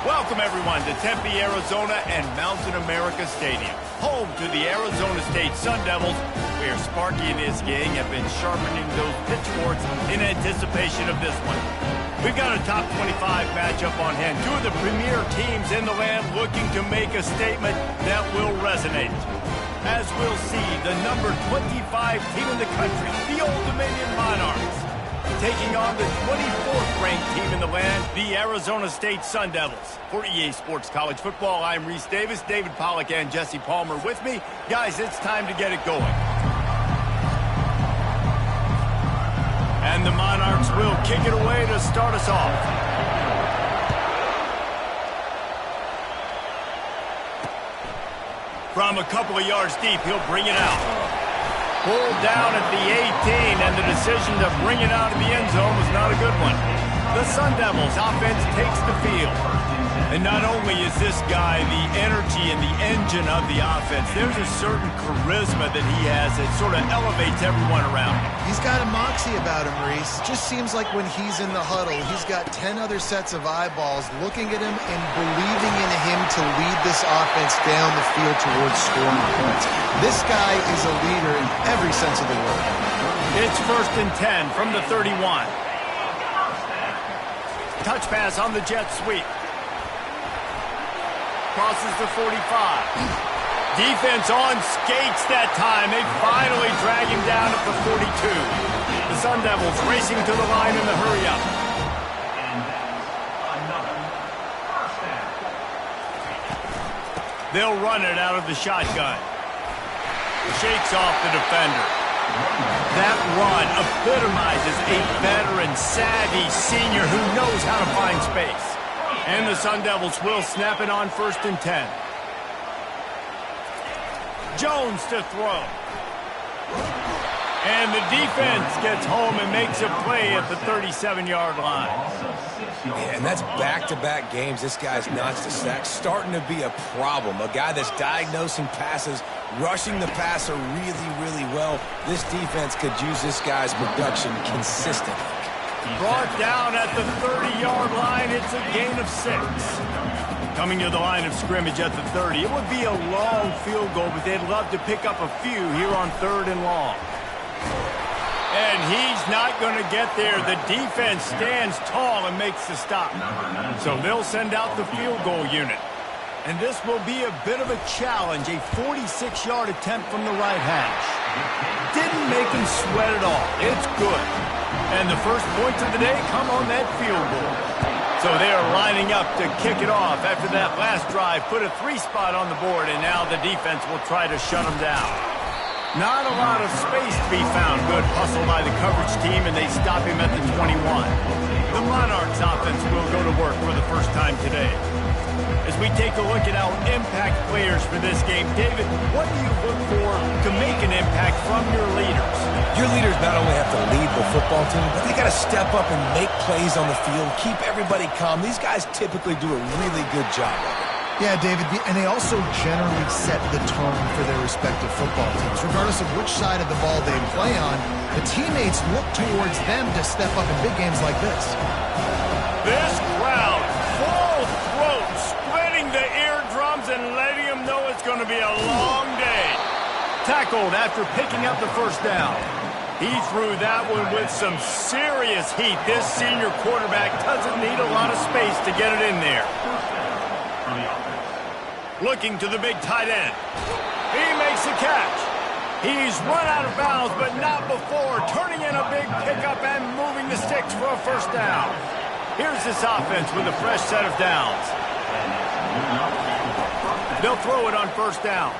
Welcome, everyone, to Tempe, Arizona and Mountain America Stadium, home to the Arizona State Sun Devils, where Sparky and his gang have been sharpening those pitchforks in anticipation of this one. We've got a top 25 matchup on hand. Two of the premier teams in the land looking to make a statement that will resonate. As we'll see, the number 25 team in the country, the Old Dominion Monarchs, taking on the 24th ranked team in the land, the Arizona State Sun Devils. For EA Sports College Football, I'm Reese Davis, David Pollack and Jesse Palmer with me. Guys, it's time to get it going. And the Monarchs will kick it away to start us off. From a couple of yards deep, he'll bring it out. Pulled down at the 18, and the decision to bring it out of the end zone was not a good one. The Sun Devils offense takes the field. And not only is this guy the energy and the engine of the offense, there's a certain charisma that he has that sort of elevates everyone around. He's got a moxie about him, Reese. Just seems like when he's in the huddle, he's got 10 other sets of eyeballs looking at him and believing in him to lead this offense down the field towards scoring points. This guy is a leader in every sense of the word. It's 1st and 10 from the 31. Touch pass on the jet sweep. Crosses the 45. Defense on skates that time. They finally drag him down at the 42. The Sun Devils racing to the line in the hurry-up. They'll run it out of the shotgun. Shakes off the defender. That run epitomizes a veteran, savvy senior who knows how to find space. And the Sun Devils will snap it on 1st and 10. Jones to throw. And the defense gets home and makes a play at the 37-yard line. Yeah, and that's back-to-back games. This guy's notched a sack, starting to be a problem. A guy that's diagnosing passes, rushing the passer really, really well. This defense could use this guy's production consistently. Brought down at the 30-yard line. It's a gain of 6. Coming to the line of scrimmage at the 30. It would be a long field goal, but they'd love to pick up a few here on 3rd and long. And he's not going to get there. The defense stands tall and makes the stop. So they'll send out the field goal unit. And this will be a bit of a challenge, a 46-yard attempt from the right hash. Didn't make him sweat at all. It's good. And the first points of the day come on that field goal. So they are lining up to kick it off after that last drive. Put a 3-spot on the board, and now the defense will try to shut them down. Not a lot of space to be found. Good hustle by the coverage team, and they stop him at the 21. The Monarchs offense will go to work for the first time today. As we take a look at our impact players for this game, David, what do you look for to make an impact from your leaders? Your leaders not only have to lead the football team, but they got to step up and make plays on the field, keep everybody calm. These guys typically do a really good job of it. Yeah, David, and they also generally set the tone for their respective football teams. Regardless of which side of the ball they play on, the teammates look towards them to step up in big games like this. This crowd, full throat, splitting the eardrums and letting them know it's going to be a long day. Tackled after picking up the first down. He threw that one with some serious heat. This senior quarterback doesn't need a lot of space to get it in there. Looking to the big tight end. He makes the catch. He's run out of bounds, but not before turning in a big pickup and moving the sticks for a first down. Here's this offense with a fresh set of downs. They'll throw it on 1st down.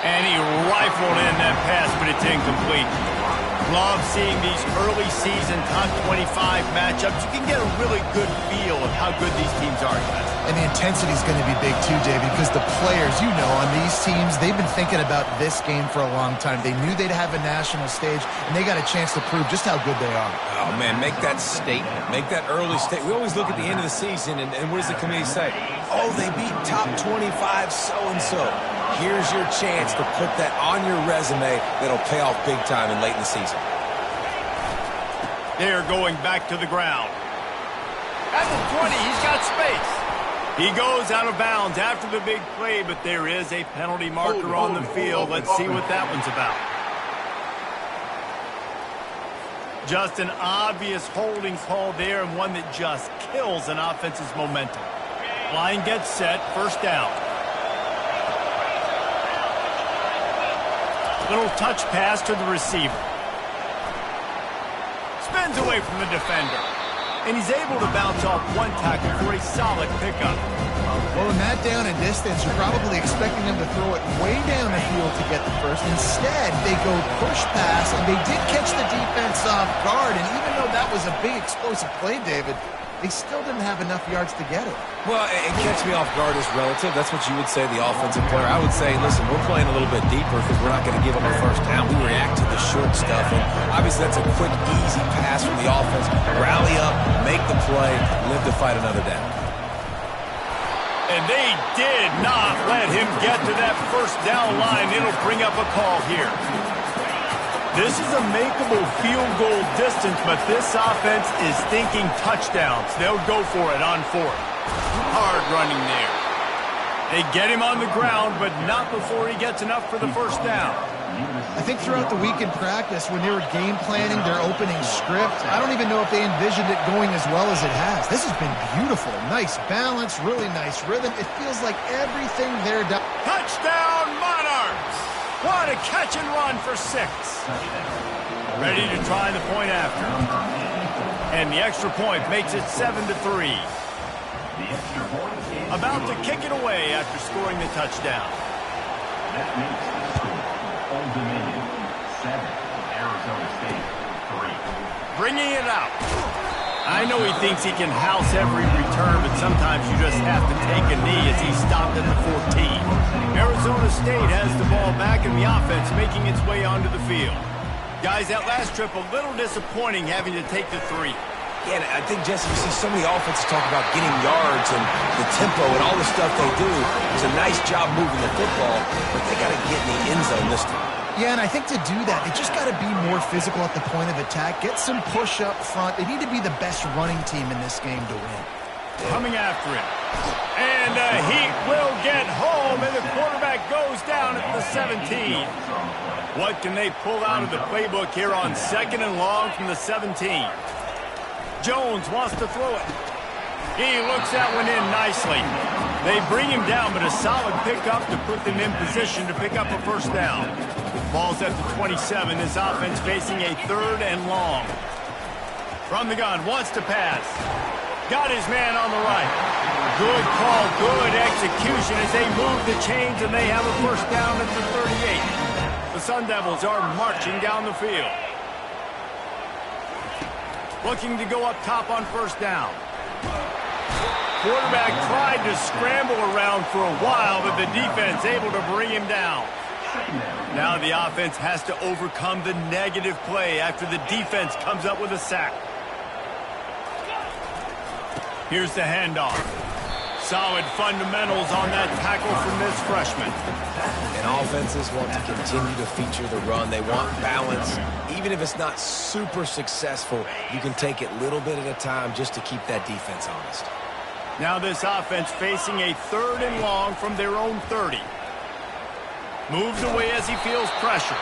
And he rifled in that pass, but it's incomplete. Love seeing these early season top 25 matchups. You can get a really good feel of how good these teams are, guys. And the intensity is going to be big too, David, because the players, you know, on these teams, they've been thinking about this game for a long time. They knew they'd have a national stage, and they got a chance to prove just how good they are. Oh, man, make that statement. Make that early statement. We always look at the end of the season, and what does the committee say? Oh, they beat top 25 so-and-so. Here's your chance to put that on your resume that'll pay off big time and late in the season. They're going back to the ground. At the 20, he's got got space. He goes out of bounds after the big play, but there is a penalty marker on the field. Let's see what that one's about. Just an obvious holding call there, and one that just kills an offense's momentum. Line gets set, first down. Little touch pass to the receiver. Spins away from the defender. And he's able to bounce off one tackle for a solid pickup. Well, in that down and distance, you're probably expecting them to throw it way down the field to get the first. Instead, they go push pass, and they did catch the defense off guard. And even though that was a big explosive play, David, they still didn't have enough yards to get it. Well, and catch me off guard is relative. That's what you would say, the offensive player. I would say, listen, we're playing a little bit deeper because we're not going to give them a first down. We react to the short stuff, and obviously that's a quick, easy pass from the offense. Rally up, make the play, live to fight another down. And they did not let him get to that first down line. It'll bring up a call here. This is a makeable field goal distance, but this offense is thinking touchdowns. They'll go for it on fourth. Hard running there. They get him on the ground, but not before he gets enough for the first down. I think throughout the week in practice, when they were game planning their opening script, I don't even know if they envisioned it going as well as it has. This has been beautiful. Nice balance, really nice rhythm. It feels like everything there. Touchdown, Monarchs! What a catch and run for 6. Ready to try the point after. And the extra point makes it 7-3. About to kick it away after scoring the touchdown. That makes the score Old Dominion 7, Arizona State 3. Bringing it out. I know he thinks he can house every return, but sometimes you just have to take a knee as he stopped at the 14. Arizona State has the ball back in the offense, making its way onto the field. Guys, that last trip a little disappointing having to take the 3. Yeah, and I think, Jesse, you see so many offenses talk about getting yards and the tempo and all the stuff they do. It's a nice job moving the football, but they got to get in the end zone this time. Yeah, and I think to do that, they just got to be more physical at the point of attack, get some push up front. They need to be the best running team in this game to win. Coming after him. And he will get home, and the quarterback goes down at the 17. What can they pull out of the playbook here on 2nd and long from the 17? Jones wants to throw it. He looks that one in nicely. They bring him down, but a solid pickup to put them in position to pick up a first down. Ball's at the 27. This offense facing a 3rd and long. From the gun, wants to pass. Got his man on the right. Good call, good execution as they move the chains, and they have a first down at the 38. The Sun Devils are marching down the field. Looking to go up top on first down. Quarterback tried to scramble around for a while, but the defense able to bring him down. Now the offense has to overcome the negative play after the defense comes up with a sack. Here's the handoff. Solid fundamentals on that tackle from this freshman. And offenses want to continue to feature the run. They want balance. Even if it's not super successful, you can take it little bit at a time just to keep that defense honest. Now this offense facing a 3rd and long from their own 30. Moves away as he feels pressure.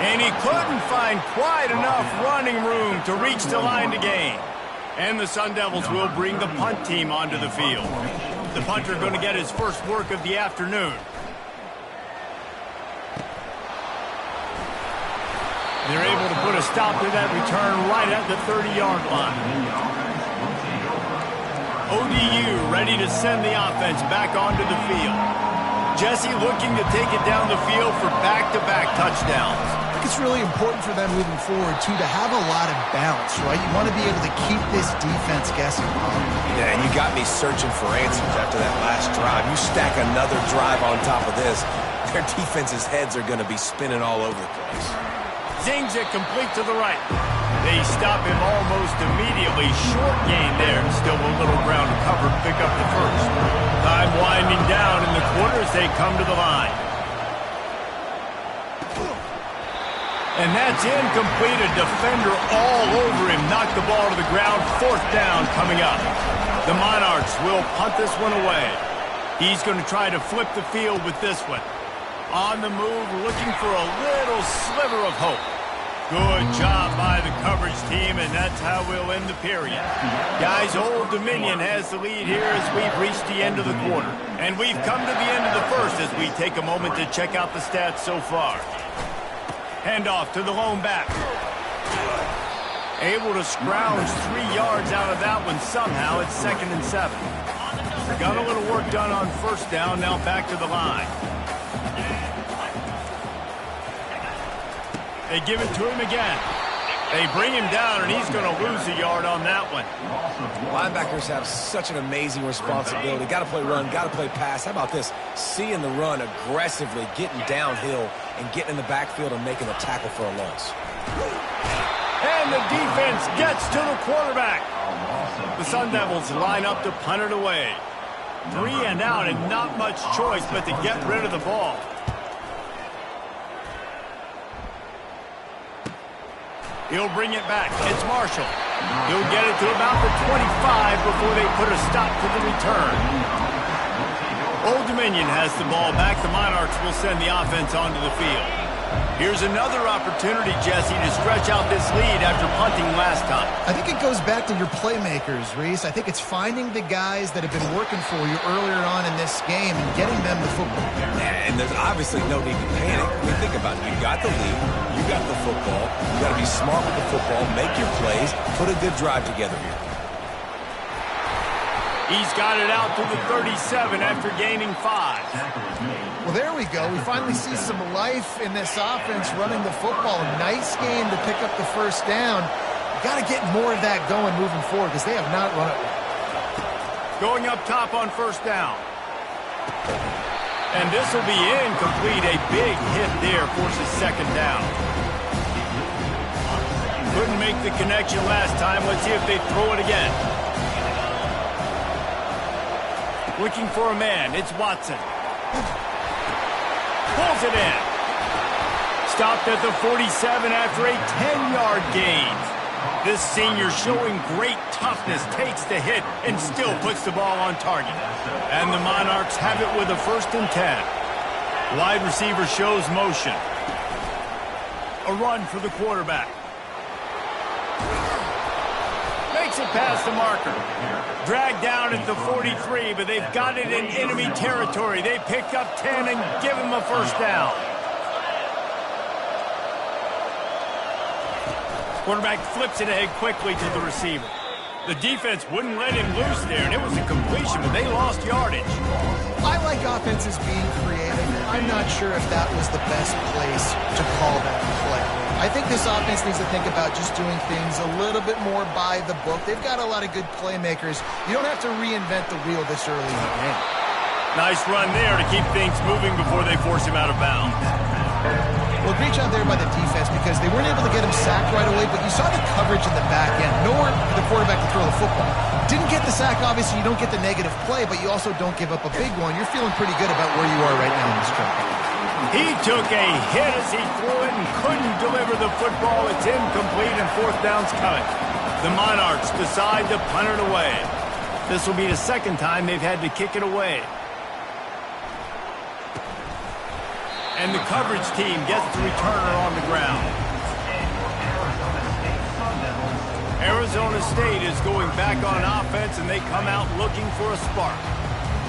And he couldn't find quite enough running room to reach the line to gain. And the Sun Devils will bring the punt team onto the field. The punter going to get his first work of the afternoon. They're able to put a stop to that return right at the 30-yard line. ODU ready to send the offense back onto the field. Jesse looking to take it down the field for back-to-back touchdowns. I think it's really important for them moving forward, too, to have a lot of balance, right? You want to be able to keep this defense guessing. Yeah, and you got me searching for answers after that last drive. You stack another drive on top of this, their defense's heads are going to be spinning all over the place. Zings it complete to the right. They stop him almost immediately. Short gain there. Still a little ground to cover to pick up the first. Time winding down in the quarter as they come to the line. And that's incomplete. A defender all over him. Knocked the ball to the ground. 4th down coming up. The Monarchs will punt this one away. He's going to try to flip the field with this one. On the move, looking for a little sliver of hope. Good job by the coverage team, and that's how we'll end the period. Guys, Old Dominion has the lead here as we've reached the end of the quarter. And we've come to the end of the first as we take a moment to check out the stats so far. Handoff to the lone back. Able to scrounge 3 yards out of that one somehow. It's 2nd and 7. Got a little work done on first down, now back to the line. They give it to him again. They bring him down, and he's going to lose a yard on that one. Linebackers have such an amazing responsibility. Got to play run, got to play pass. How about this? Seeing the run aggressively, getting downhill, and getting in the backfield and making a tackle for a loss. And the defense gets to the quarterback. The Sun Devils line up to punt it away. 3 and out, and not much choice but to get rid of the ball. He'll bring it back. It's Marshall. He'll get it to about the 25 before they put a stop to the return. Old Dominion has the ball back. The Monarchs will send the offense onto the field. Here's another opportunity, Jesse, to stretch out this lead after punting last time. I think it goes back to your playmakers, Reese. I think it's finding the guys that have been working for you earlier on in this game and getting them the football. And there's obviously no need to panic. I mean, think about it. You got the lead. You got the football. You got to be smart with the football. Make your plays. Put a good drive together here. He's got it out to the 37 after gaining 5. Well, there we go. We finally see some life in this offense running the football. Nice game to pick up the first down. Got to get more of that going moving forward because they have not run it well. Going up top on first down. And this will be incomplete. A big hit there forces 2nd down. Couldn't make the connection last time. Let's see if they throw it again. Looking for a man. It's Watson. Pulls it in. Stopped at the 47 after a 10-yard gain. This senior showing great toughness, takes the hit, and still puts the ball on target. And the Monarchs have it with a 1st and 10. Wide receiver shows motion. A run for the quarterback. Makes it past the marker. Dragged down at the 43, but they've got it in enemy territory. They pick up 10 and give him a 1st down. Quarterback flips it ahead quickly to the receiver. The defense wouldn't let him loose there, and it was a completion, but they lost yardage. I like offenses being creative. I'm not sure if that was the best place to call that play. I think this offense needs to think about just doing things a little bit more by the book. They've got a lot of good playmakers. You don't have to reinvent the wheel this early in the game. Nice run there to keep things moving before they force him out of bounds. Well, great job there by the defense because they weren't able to get him sacked right away, but you saw the coverage in the back end. Nowhere for the quarterback to throw the football. Didn't get the sack, obviously. You don't get the negative play, but you also don't give up a big one. You're feeling pretty good about where you are right now in this trip. He took a hit as he threw it and couldn't deliver the football. It's incomplete and 4th down's coming. The Monarchs decide to punt it away. This will be the 2nd time they've had to kick it away. And the coverage team gets the returner on the ground. Arizona State is going back on offense, and they come out looking for a spark.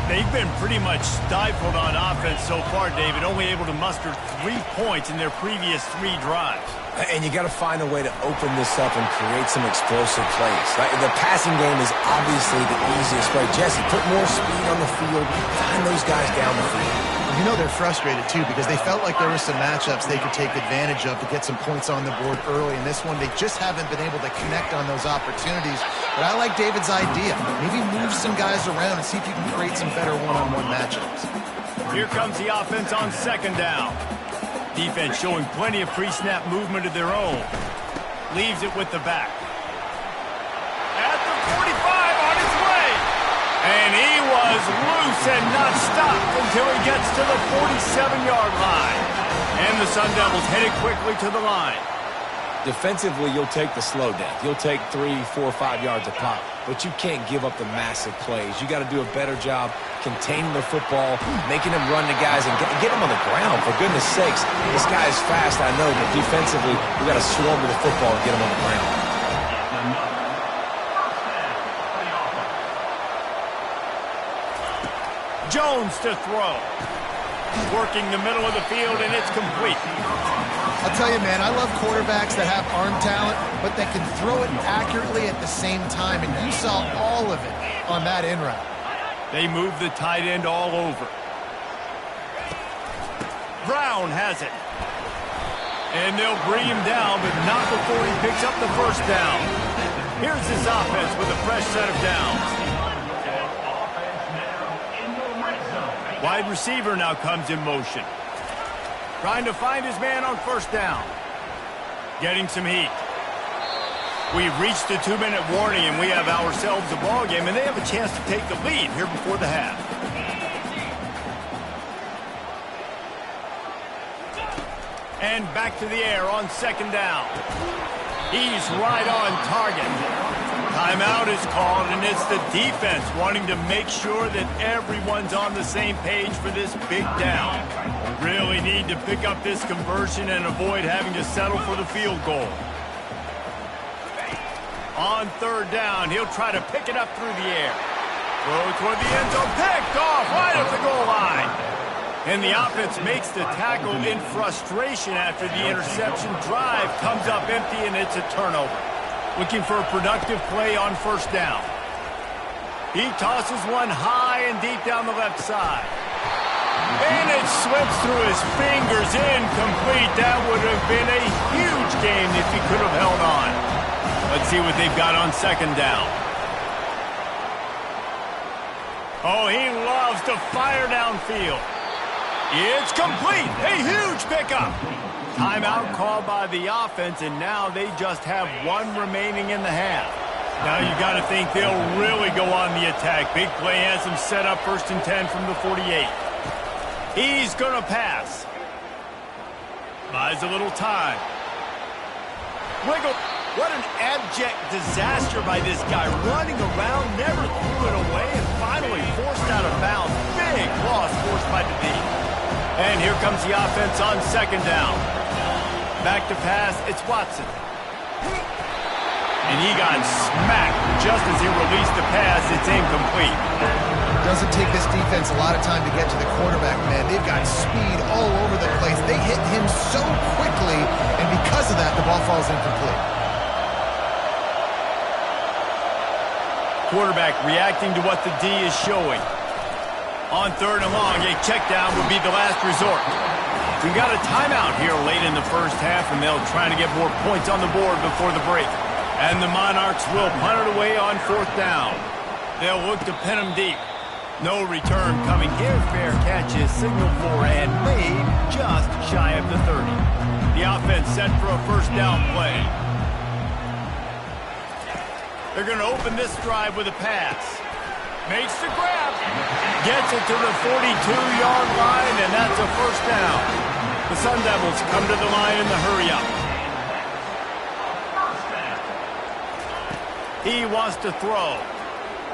They've been pretty much stifled on offense so far, David, only able to muster 3 points in their previous 3 drives. And you got to find a way to open this up and create some explosive plays. The passing game is obviously the easiest way. Jesse, put more speed on the field, find those guys down the field. You know they're frustrated, too, because they felt like there were some matchups they could take advantage of to get some points on the board early. In this one, they just haven't been able to connect on those opportunities. But I like David's idea. Maybe move some guys around and see if you can create some better one-on-one matchups. Here comes the offense on 2nd down. Defense showing plenty of pre-snap movement of their own. Leaves it with the back. At the 45 on his way. And he was loose and not stopped until he gets to the 47-yard line. And the Sun Devils headed quickly to the line. Defensively, you'll take the slow death. You'll take 3, 4, 5 yards a pop, but you can't give up the massive plays. You got to do a better job containing the football, making them run to guys, and get them on the ground. For goodness sakes, this guy is fast, I know, but defensively, we got to swarm to the football and get him on the ground. Jones to throw. Working the middle of the field, and it's complete. I'll tell you, man, I love quarterbacks that have arm talent, but that can throw it accurately at the same time, and you saw all of it on that in route. They move the tight end all over. Brown has it. And they'll bring him down, but not before he picks up the first down. Here's his offense with a fresh set of downs. Wide receiver now comes in motion. Trying to find his man on first down. Getting some heat. We've reached the 2-minute warning, and we have ourselves a ball game, and they have a chance to take the lead here before the half. And back to the air on second down. He's right on target. Timeout is called, and it's the defense wanting to make sure that everyone's on the same page for this big down. Really need to pick up this conversion and avoid having to settle for the field goal. On third down, he'll try to pick it up through the air. Throw toward the end zone, picked off right at the goal line. And the offense makes the tackle in frustration after the interception. Drive comes up empty, and it's a turnover. Looking for a productive play on first down. He tosses one high and deep down the left side. And it slips through his fingers, incomplete. That would have been a huge game if he could have held on. Let's see what they've got on second down. Oh, he loves to fire downfield. It's complete. A huge pickup. Timeout called by the offense, and now they just have one remaining in the half. Now you got to think they'll really go on the attack. Big play has them set up 1st and 10 from the 48. He's going to pass. Buys a little time. Wiggle. What an abject disaster by this guy. Running around, never threw it away, and finally forced out of bounds. Big loss forced by the D. And here comes the offense on second down. Back to pass, it's Watson. And he got smacked just as he released the pass. It's incomplete. Doesn't take this defense a lot of time to get to the quarterback, man. They've got speed all over the place. They hit him so quickly, and because of that, the ball falls incomplete. Quarterback reacting to what the D is showing. On third and long, a check down would be the last resort. We got a timeout here late in the first half, and they'll try to get more points on the board before the break. And the Monarchs will punt it away on fourth down. They'll look to pin him deep. No return coming here. Fair catch is signaled for and made just shy of the 30. The offense set for a first down play. They're going to open this drive with a pass. Makes the grab. Gets it to the 42-yard line, and that's a first down. The Sun Devils come to the line in the hurry-up. He wants to throw.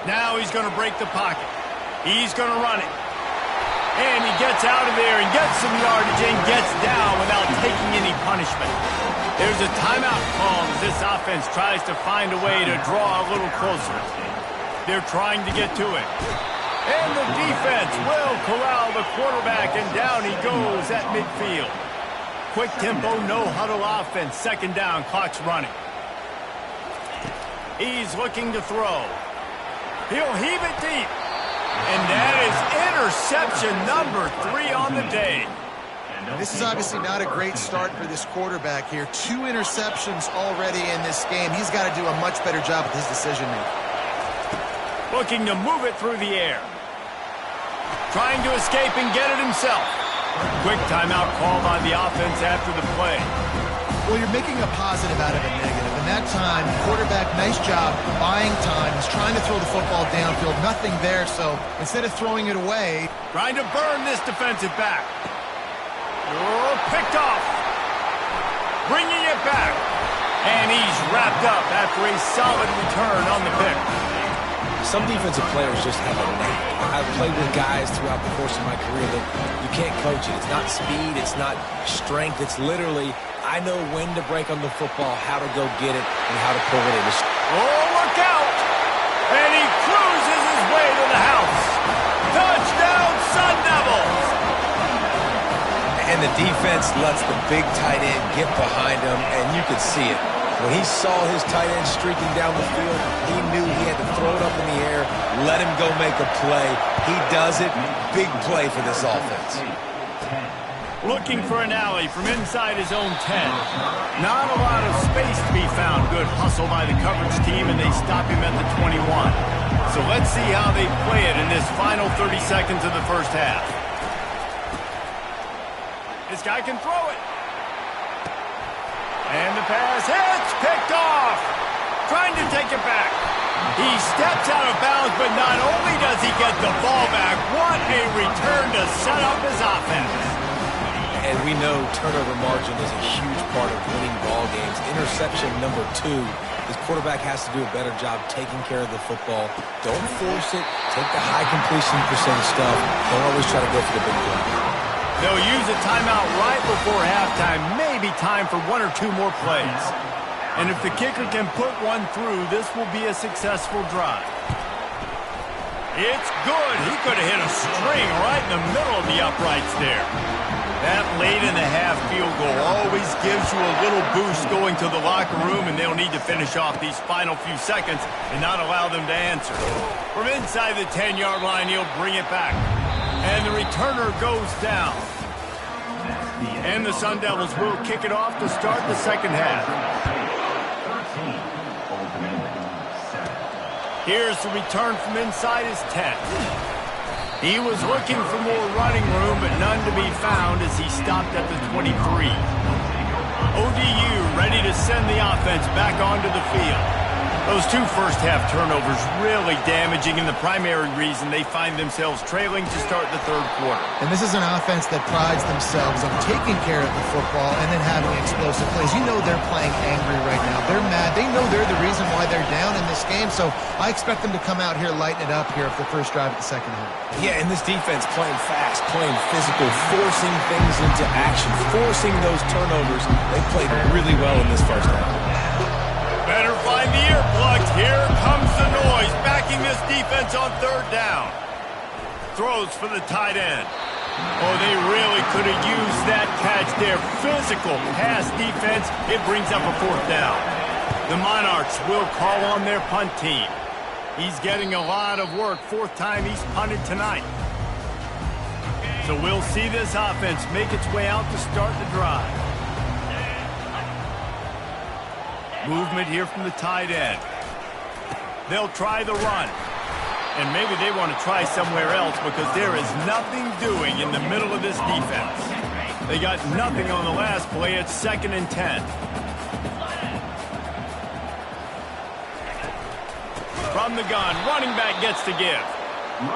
Now he's going to break the pocket. He's going to run it. And he gets out of there and gets some yardage and gets down without taking any punishment. There's a timeout call as this offense tries to find a way to draw a little closer. They're trying to get to it. And the defense will corral the quarterback, and down he goes at midfield. Quick tempo, no huddle offense. Second down, clock's running. He's looking to throw. He'll heave it deep. And that is interception number 3 on the day. This is obviously not a great start for this quarterback here. 2 interceptions already in this game. He's got to do a much better job with his decision-making. Looking to move it through the air. Trying to escape and get it himself. Quick timeout called on the offense after the play. Well, you're making a positive out of a negative. And that time, quarterback, nice job buying time. He's trying to throw the football downfield. Nothing there, so instead of throwing it away. Trying to burn this defensive back. Oh, picked off. Bringing it back. And he's wrapped up after a solid return on the pick. Some defensive players just have a knack. I've played with guys throughout the course of my career that you can't coach it. It's not speed, it's not strength. It's literally, I know when to break on the football, how to go get it, and how to pull it in. Oh, look out! And he cruises his way to the house. Touchdown, Sun Devils! And the defense lets the big tight end get behind him, and you could see it. When he saw his tight end streaking down the field, he knew he had to throw it up in the air, let him go make a play. He does it. Big play for this offense. Looking for an alley from inside his own 10. Not a lot of space to be found. Good hustle by the coverage team, and they stop him at the 21. So let's see how they play it in this final 30 seconds of the first half. This guy can throw it. And the pass hits, picked off. Trying to take it back. He steps out of bounds, but not only does he get the ball back, what a return to set up his offense. And we know turnover margin is a huge part of winning ball games. Interception number 2. This quarterback has to do a better job taking care of the football. Don't force it. Take the high completion percentage stuff. Don't always try to go for the big play. They'll use a timeout right before halftime. Maybe time for 1 or 2 more plays. And if the kicker can put one through, this will be a successful drive. It's good. He could have hit a string right in the middle of the uprights there. That late in the half field goal always gives you a little boost going to the locker room, and they'll need to finish off these final few seconds and not allow them to answer. From inside the 10-yard line, he'll bring it back. And the returner goes down. And the Sun Devils will kick it off to start the second half. Here's the return from inside his 10. He was looking for more running room, but none to be found as he stopped at the 23. ODU ready to send the offense back onto the field. Those 2 first-half turnovers really damaging, and the primary reason they find themselves trailing to start the third quarter. And this is an offense that prides themselves on taking care of the football and then having explosive plays. You know they're playing angry right now. They're mad. They know they're the reason why they're down in this game, so I expect them to come out here, lighten it up here for the first drive of the second half. Yeah, and this defense playing fast, playing physical, forcing things into action, forcing those turnovers. They played really well in this first half. Better find the earplugs. Here comes the noise, backing this defense on third down. Throws for the tight end. Oh, they really could have used that catch there. Physical pass defense. It brings up a fourth down. The Monarchs will call on their punt team. He's getting a lot of work. 4th time he's punted tonight. So we'll see this offense make its way out to start the drive. Movement here from the tight end. They'll try the run. And maybe they want to try somewhere else because there is nothing doing in the middle of this defense. They got nothing on the last play. It's 2nd and 10. From the gun, running back gets to give.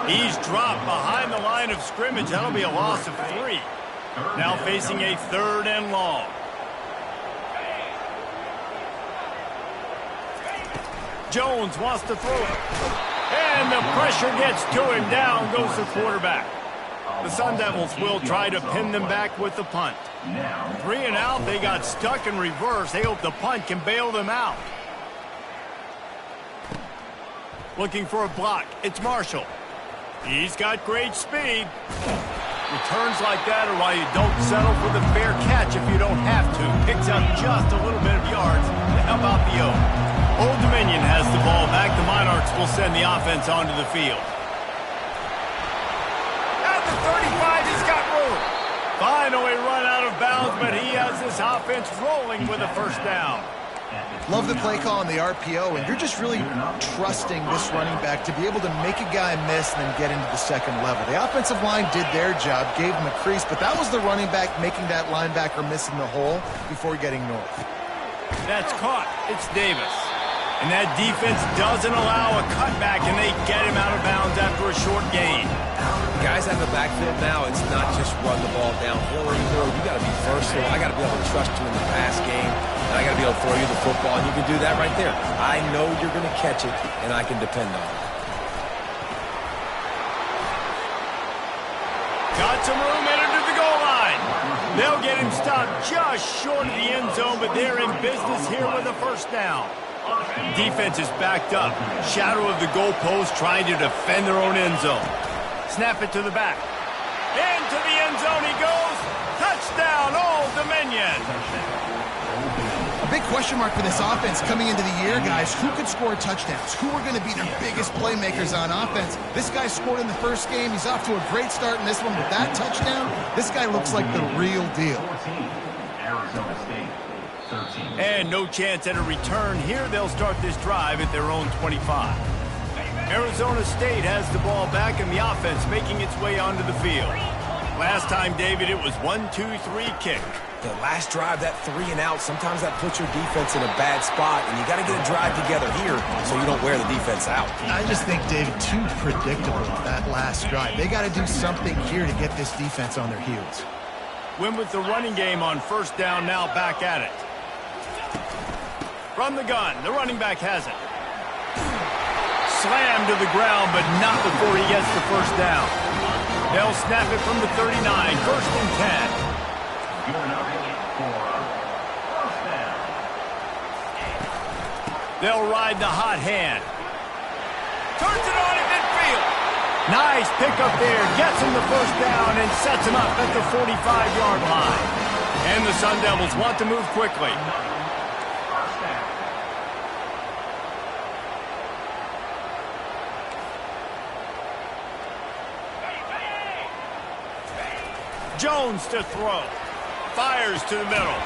He's dropped behind the line of scrimmage. That'll be a loss of 3. Now facing a 3rd and long. Jones wants to throw it. And the pressure gets to him. Down goes the quarterback. The Sun Devils will try to pin them back with the punt. 3 and out. They got stuck in reverse. They hope the punt can bail them out. Looking for a block. It's Marshall. He's got great speed. Returns like that are why you don't settle for the fair catch if you don't have to. Picks up just a little bit of yards to help out the O. Old Dominion has the ball back. The Monarchs will send the offense onto the field. At the 35, he's got room. Finally run out of bounds, but he has this offense rolling with a first down. Love the play call on the RPO, and you're just really trusting this running back to be able to make a guy miss and then get into the second level. The offensive line did their job, gave him a crease, but that was the running back making that linebacker miss in the hole before getting north. That's caught. It's Davis. And that defense doesn't allow a cutback, and they get him out of bounds after a short gain. Guys, guys have the backfield now, it's not just run the ball downhill anymore. You got to be versatile. I got to be able to trust you in the pass game, and I got to be able to throw you the football, and you can do that right there. I know you're going to catch it, and I can depend on it. Got some room, entered to the goal line. They'll get him stopped just short of the end zone, but they're in business here with a first down. Defense is backed up. Shadow of the goalpost trying to defend their own end zone. Snap it to the back. Into the end zone he goes. Touchdown, Old Dominion. A big question mark for this offense coming into the year, guys. Who could score touchdowns? Who are going to be their biggest playmakers on offense? This guy scored in the first game. He's off to a great start in this one with that touchdown. This guy looks like the real deal. 14, Arizona State. 13. And no chance at a return here. They'll start this drive at their own 25. Arizona State has the ball back and the offense making its way onto the field. Last time, David, it was 1-2-3 kick. The last drive, that 3 and out, sometimes that puts your defense in a bad spot, and you got to get a drive together here so you don't wear the defense out. I just think, David, too predictable that last drive. They got to do something here to get this defense on their heels. Win with the running game on first down, now back at it. From the gun, the running back has it. Slammed to the ground, but not before he gets the first down. They'll snap it from the 39, first and 10. Good enough for first down. They'll ride the hot hand. Turns it on at midfield. Nice pickup there. Gets him the first down and sets him up at the 45-yard line. And the Sun Devils want to move quickly. First down. Jones to throw. Fires to the middle.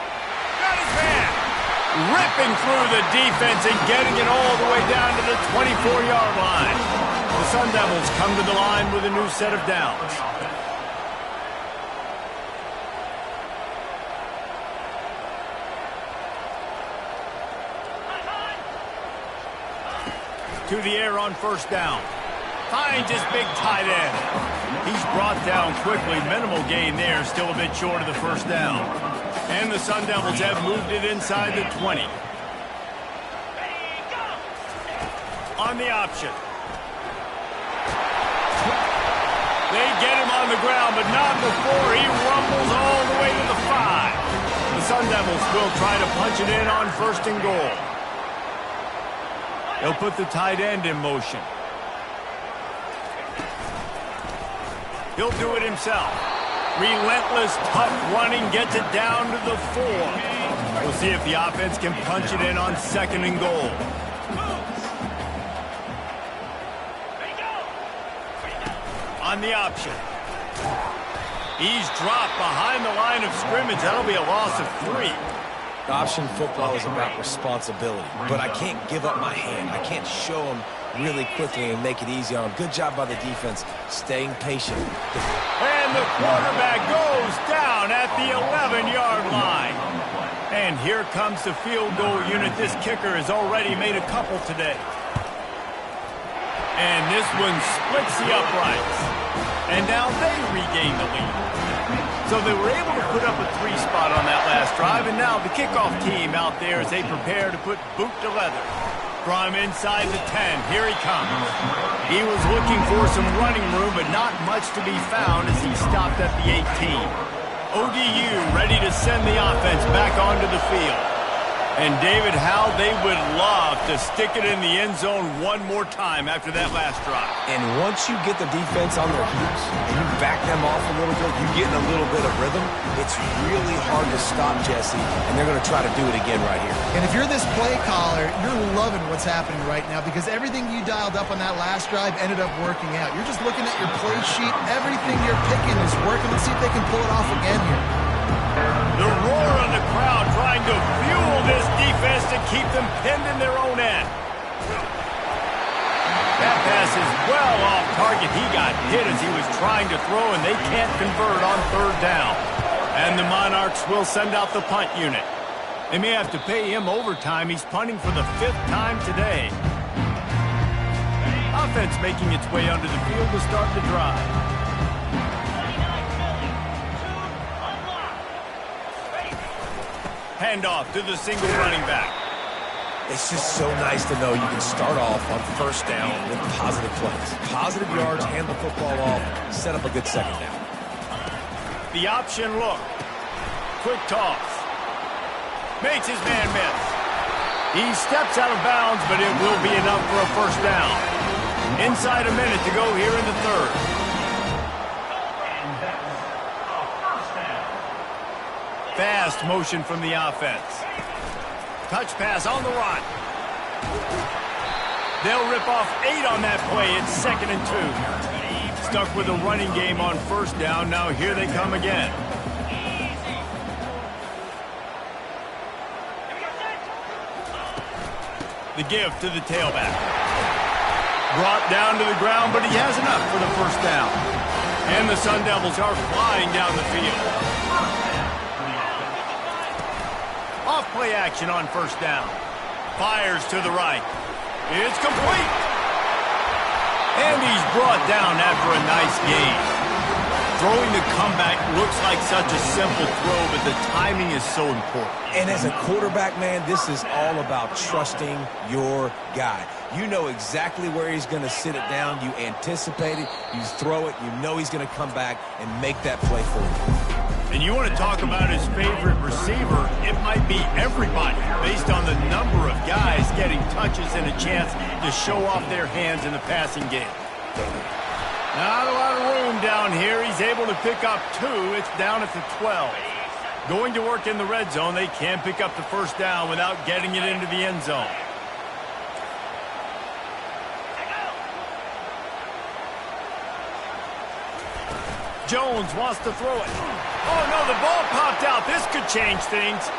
Got his man. Ripping through the defense and getting it all the way down to the 24-yard line. The Sun Devils come to the line with a new set of downs. To the air on first down. Finds his big tight end. He's brought down quickly. Minimal gain there. Still a bit short of the first down. And the Sun Devils have moved it inside the 20. On the option. They get him on the ground, but not before he rumbles all the way to the 5. The Sun Devils will try to punch it in on first and goal. They'll put the tight end in motion. He'll do it himself. Relentless, tough running, gets it down to the 4. We'll see if the offense can punch it in on second and goal. On the option. He's dropped behind the line of scrimmage. That'll be a loss of 3. Option football is about responsibility, but I can't give up my hand. I can't show them really quickly and make it easy on them. Good job by the defense, staying patient. And the quarterback goes down at the 11-yard line. And here comes the field goal unit. This kicker has already made a couple today. And this one splits the uprights. And now they regain the lead. So they were able to put up a 3 spot on that last drive, and now the kickoff team out there as they prepare to put boot to leather. From inside the 10, here he comes. He was looking for some running room, but not much to be found as he stopped at the 18. ODU ready to send the offense back onto the field. And David, how they would love to stick it in the end zone one more time after that last drive. And once you get the defense on their heels and you back them off a little bit, you get in a little bit of rhythm, it's really hard to stop, Jesse, and they're going to try to do it again right here. And if you're this play caller, you're loving what's happening right now because everything you dialed up on that last drive ended up working out. You're just looking at your play sheet. Everything you're picking is working. Let's see if they can pull it off again here. The roar of the crowd trying to fuel this defense to keep them pinned in their own end. That pass is well off target. He got hit as he was trying to throw, and they can't convert on third down. And the Monarchs will send out the punt unit. They may have to pay him overtime. He's punting for the 5th time today. Offense making its way onto the field to start the drive. Handoff to the single running back. It's just so nice to know you can start off on first down with positive plays. Positive yards, hand the football off, set up a good second down. The option look. Quick toss. Makes his man miss. He steps out of bounds, but it will be enough for a first down. Inside a minute to go here in the third. And that's a first down. Fast motion from the offense. Touch pass on the run. They'll rip off 8 on that play. It's 2nd and 2. Stuck with a running game on first down. Now here they come again. The give to the tailback. Brought down to the ground, but he has enough for the first down. And the Sun Devils are flying down the field. Off play action on first down. Fires to the right. It's complete. And he's brought down after a nice gain. Throwing the comeback looks like such a simple throw, but the timing is so important. And as a quarterback, man, this is all about trusting your guy. You know exactly where he's going to sit it down. You anticipate it. You throw it. You know he's going to come back and make that play for you. And you want to talk about his favorite receiver, it might be everybody, based on the number of guys getting touches and a chance to show off their hands in the passing game. Not a lot of room down here. He's able to pick up 2. It's down at the 12. Going to work in the red zone. They can pick up the first down without getting it into the end zone. Jones wants to throw it. Oh, no, the ball popped out. This could change things.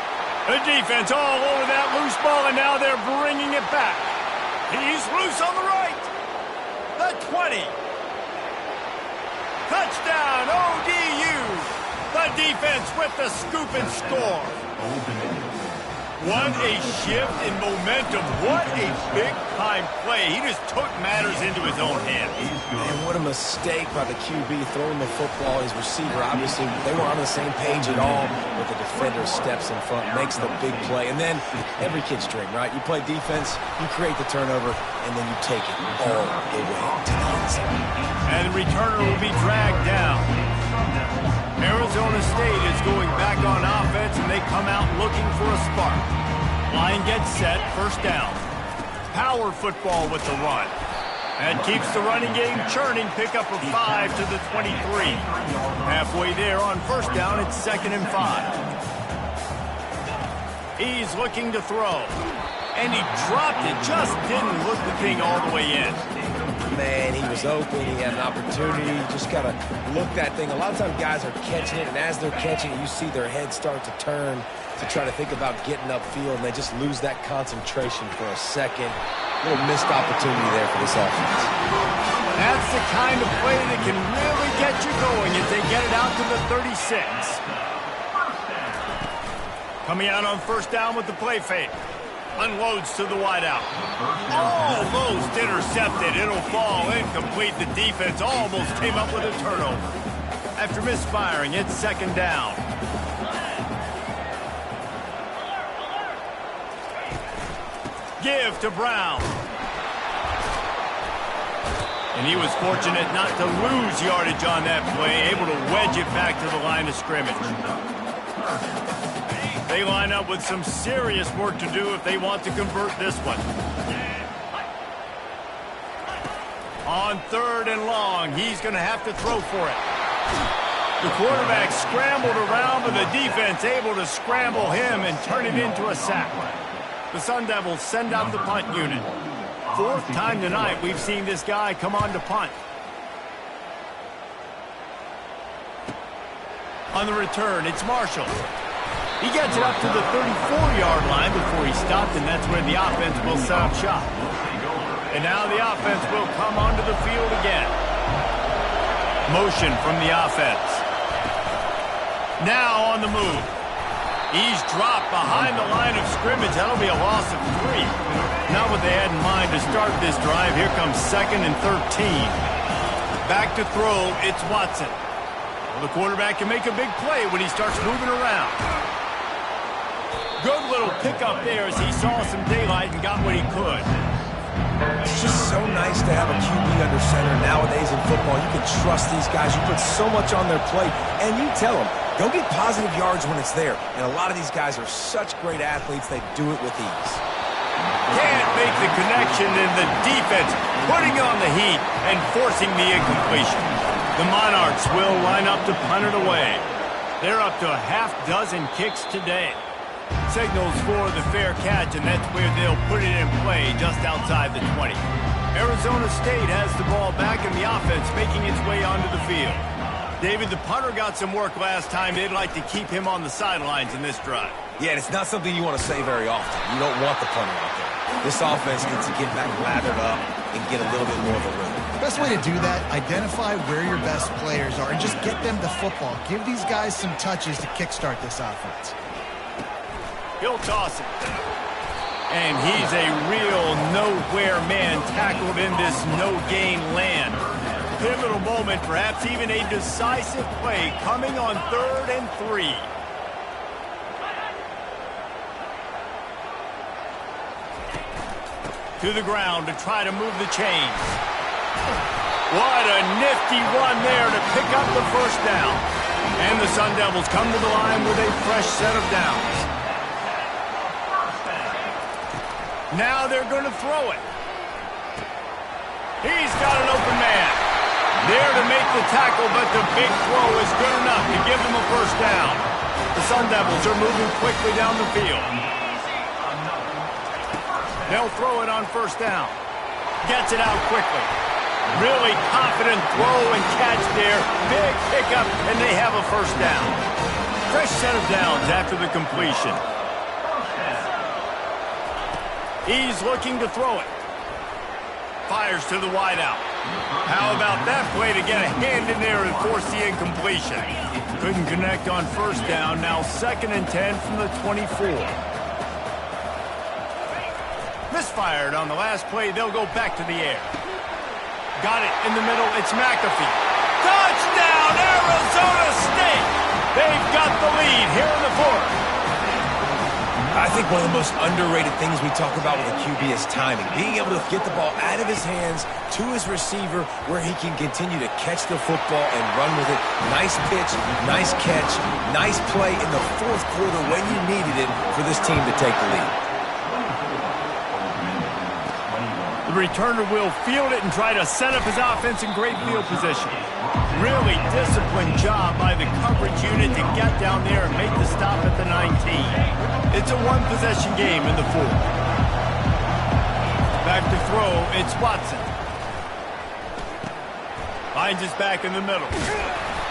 The defense all over that loose ball, and now they're bringing it back. He's loose on the right. The 20. Touchdown, ODU. The defense with the scoop and score. What a shift in momentum. What a big-time play. He just took matters into his own hands. And what a mistake by the QB throwing the football. His receiver, obviously, they weren't on the same page at all, but the defender steps in front, makes the big play. And then every kid's dream, right? You play defense, you create the turnover, and then you take it all the way to the end zone. And the returner will be dragged down. Arizona State is going back on offense, and they come out looking for a spark. Line gets set, first down. Power football with the run. That keeps the running game churning. Pick up of 5 to the 23. Halfway there on first down, it's 2nd and 5. He's looking to throw. And he dropped it, just didn't look the thing all the way in. Man, he was open. He had an opportunity. You just got to look that thing. A lot of times guys are catching it, and as they're catching it, you see their heads start to turn to try to think about getting upfield, and they just lose that concentration for a second. A little missed opportunity there for this offense. That's the kind of play that can really get you going if they get it out to the 36. Coming out on first down with the play fake. Unloads to the wideout. Almost intercepted. It'll fall incomplete. The defense almost came up with a turnover. After misfiring, it's 2nd down. Give to Brown. And he was fortunate not to lose yardage on that play, able to wedge it back to the line of scrimmage. They line up with some serious work to do if they want to convert this one. On 3rd and long, he's going to have to throw for it. The quarterback scrambled around, but the defense able to scramble him and turn it into a sack. The Sun Devils send out the punt unit. 4th time tonight we've seen this guy come on to punt. On the return, it's Marshall. He gets it up to the 34-yard line before he stopped, and that's where the offense will set up shop. And now the offense will come onto the field again. Motion from the offense. Now on the move. He's dropped behind the line of scrimmage. That'll be a loss of 3. Not what they had in mind to start this drive. Here comes 2nd and 13. Back to throw, it's Watson. Well, the quarterback can make a big play when he starts moving around. Good little pickup there as he saw some daylight and got what he could. It's just so nice to have a QB under center nowadays in football. You can trust these guys. You put so much on their plate, and you tell them, go get positive yards when it's there. And a lot of these guys are such great athletes, they do it with ease. Can't make the connection in the defense, putting on the heat and forcing the incompletion. The Monarchs will line up to punt it away. They're up to a half dozen kicks today. Signals for the fair catch, and that's where they'll put it in play just outside the 20. Arizona State has the ball back in the offense, making its way onto the field. David, the punter got some work last time. They'd like to keep him on the sidelines in this drive. Yeah, and it's not something you want to say very often. You don't want the punter out there. This offense needs to get back lathered up and get a little bit more of a rhythm. The best way to do that, identify where your best players are and just get them the football. Give these guys some touches to kickstart this offense. He'll toss it. And he's a real nowhere man tackled in this no-gain land. Pivotal moment, perhaps even a decisive play coming on 3rd and 3. To the ground to try to move the chains. What a nifty run there to pick up the first down. And the Sun Devils come to the line with a fresh set of downs. Now they're going to throw it. He's got an open man. There to make the tackle, but the big throw is good enough to give them a first down. The Sun Devils are moving quickly down the field. They'll throw it on first down. Gets it out quickly. Really confident throw and catch there. Big pickup, and they have a first down. Fresh set of downs after the completion. He's looking to throw it. Fires to the wideout. How about that play to get a hand in there and force the incompletion? Couldn't connect on first down. Now 2nd and 10 from the 24. Misfired on the last play. They'll go back to the air. Got it in the middle. It's McAfee. Touchdown, Arizona State! They've got the lead here in the 4th. I think one of the most underrated things we talk about with a QB is timing. Being able to get the ball out of his hands to his receiver where he can continue to catch the football and run with it. Nice pitch, nice catch, nice play in the 4th quarter when you needed it for this team to take the lead. The returner will field it and try to set up his offense in great field position. Really disciplined job by the coverage unit to get down there and make the stop at the 19. It's a one-possession game in the 4th. Back to throw, it's Watson. Finds his back in the middle.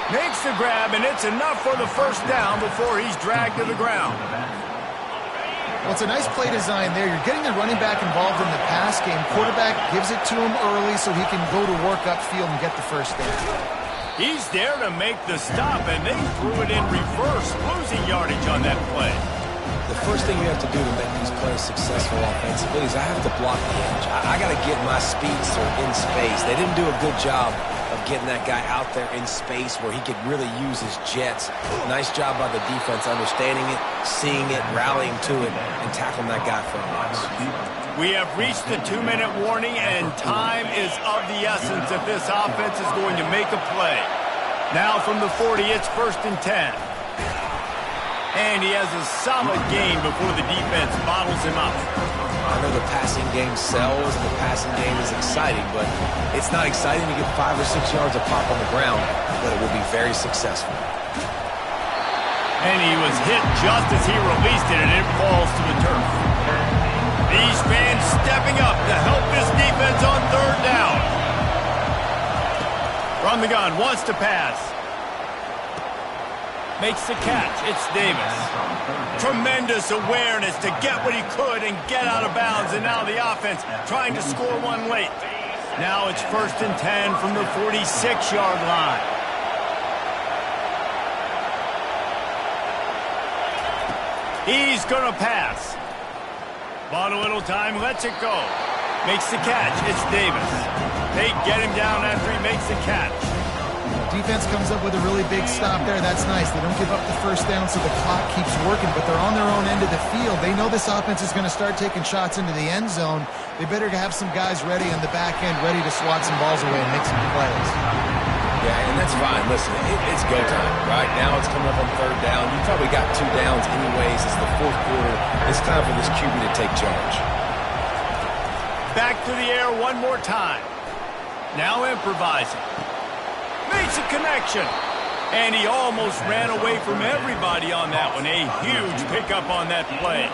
Makes the grab, and it's enough for the first down before he's dragged to the ground. Well, it's a nice play design there. You're getting the running back involved in the pass game. Quarterback gives it to him early so he can go to work upfield and get the first down. He's there to make the stop, and they threw it in reverse, losing yardage on that play. The first thing you have to do to make these plays successful offensively is I have to block the edge. I got to get my speedster in space. They didn't do a good job of getting that guy out there in space where he could really use his jets. Nice job by the defense understanding it, seeing it, rallying to it, and tackling that guy for a loss. We have reached the 2-minute warning, and time is of the essence if this offense is going to make a play. Now from the 40, it's 1st and 10. And he has a solid gain before the defense bottles him up. I know the passing game sells and the passing game is exciting, but it's not exciting to get 5 or 6 yards of pop on the ground, but it will be very successful. And he was hit just as he released it, and it falls to the turf. These fans stepping up to help this defense on 3rd down. From the gun, wants to pass. Makes the catch. It's Davis. Tremendous awareness to get what he could and get out of bounds. And now the offense trying to score one late. Now it's 1st and 10 from the 46-yard line. He's going to pass. Bought a little time, lets it go. Makes the catch. It's Davis. They get him down after he makes the catch. Defense comes up with a really big stop there. That's nice. They don't give up the first down, so the clock keeps working, but they're on their own end of the field. They know this offense is going to start taking shots into the end zone. They better have some guys ready on the back end, ready to swat some balls away and make some plays. Yeah, and that's fine. Listen, it's go time, right? Now it's coming up on third down. You probably got 2 downs anyways. It's the fourth quarter. It's time for this QB to take charge. Back to the air one more time. Now improvising. Makes a connection. And he almost ran away from everybody on that one. A huge pickup on that play.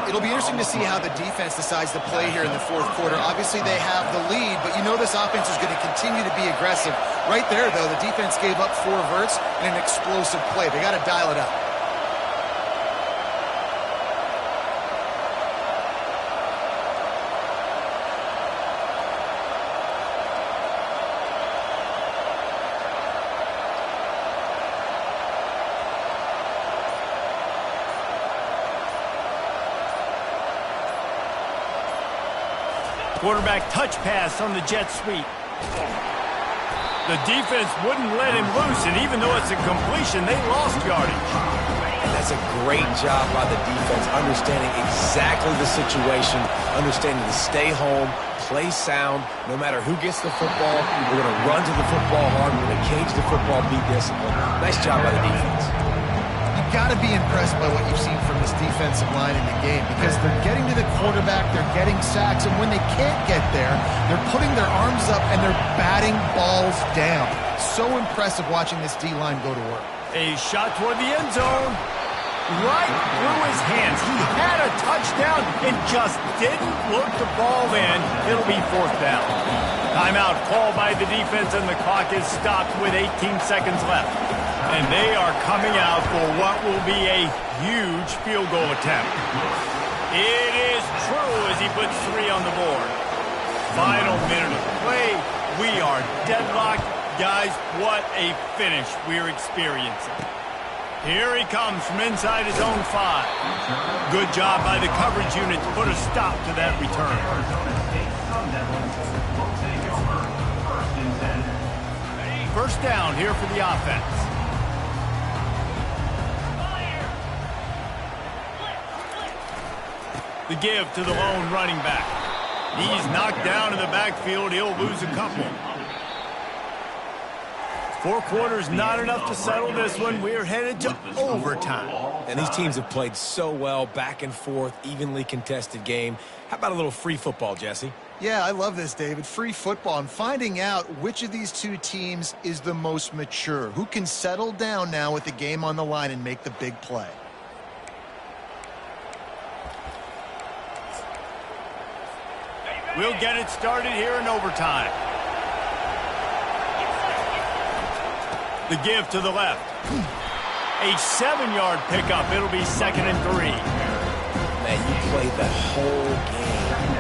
It'll be interesting to see how the defense decides to play here in the fourth quarter. Obviously, they have the lead, but you know this offense is going to continue to be aggressive. Right there, though, the defense gave up 4 verts and an explosive play. They got to dial it up. Quarterback touch pass on the jet sweep. The defense wouldn't let him loose, and even though it's a completion, they lost yardage. And that's a great job by the defense, understanding exactly the situation, understanding to stay home, play sound. No matter who gets the football, we're going to run to the football hard. We're going to cage the football, be disciplined. Nice job by the defense. Got to be impressed by what you've seen from this defensive line in the game, because they're getting to the quarterback, they're getting sacks, and when they can't get there, they're putting their arms up and they're batting balls down. So impressive watching this D-line go to work. A shot toward the end zone. Right through his hands. He had a touchdown and just didn't look the ball in. It'll be fourth down. Timeout called by the defense, and the clock is stopped with 18 seconds left. And they are coming out for what will be a huge field goal attempt. It is true as he puts 3 on the board. Final minute of play. We are deadlocked. Guys, what a finish we're experiencing. Here he comes from inside his own 5. Good job by the coverage unit to put a stop to that return. First down here for the offense. The give to the lone running back. He's knocked down in the backfield. He'll lose a couple. 4 quarters, not enough to settle this one. We're headed to overtime. And these teams have played so well, back and forth, evenly contested game. How about a little free football, Jesse? Yeah, I love this, David. Free football. I'm finding out which of these 2 teams is the most mature, who can settle down now with the game on the line and make the big play. We'll get it started here in overtime. The give to the left. A 7-yard pickup. It'll be 2nd and 3. Man, you played the whole game.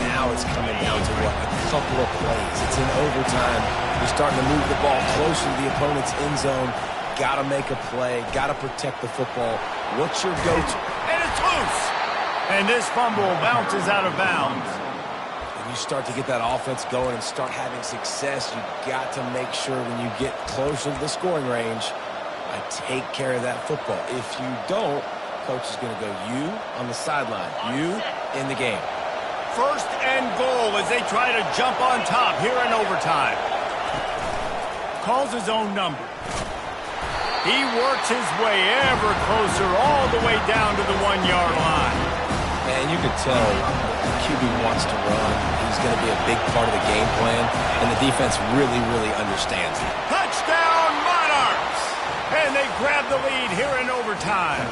Now it's coming down to what? A couple of plays. It's in overtime. You're starting to move the ball closer to the opponent's end zone. Got to make a play. Got to protect the football. What's your go-to? And it's loose. And this fumble bounces out of bounds. You start to get that offense going and start having success, you got to make sure when you get closer to the scoring range, I take care of that football. If you don't, coach is going to go you on the sideline, you in the game. First and goal as they try to jump on top here in overtime. Calls his own number. He works his way ever closer all the way down to the 1-yard line. And you could tell the QB wants to run. He's going to be a big part of the game plan, and the defense really, really understands it. Touchdown, Monarchs! And they grab the lead here in overtime.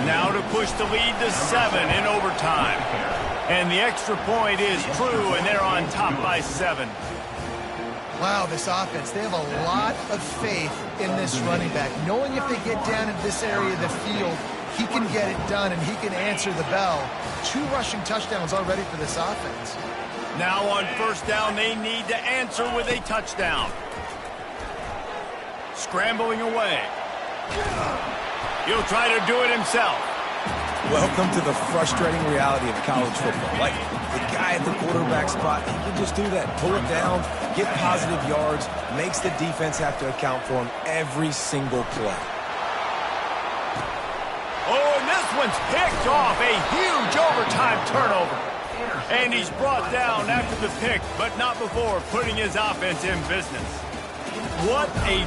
Now to push the lead to 7 in overtime. And the extra point is true, and they're on top by 7. Wow, this offense, they have a lot of faith in this running back, knowing if they get down in this area of the field, he can get it done and he can answer the bell. 2 rushing touchdowns already for this offense. Now on first down, they need to answer with a touchdown. Scrambling away. He'll try to do it himself. Welcome to the frustrating reality of college football. Like, the guy at the quarterback spot, he can just do that. Pull it down, get positive yards, makes the defense have to account for him every single play. Oh, and this one's picked off. A huge overtime turnover. And he's brought down after the pick, but not before putting his offense in business. What a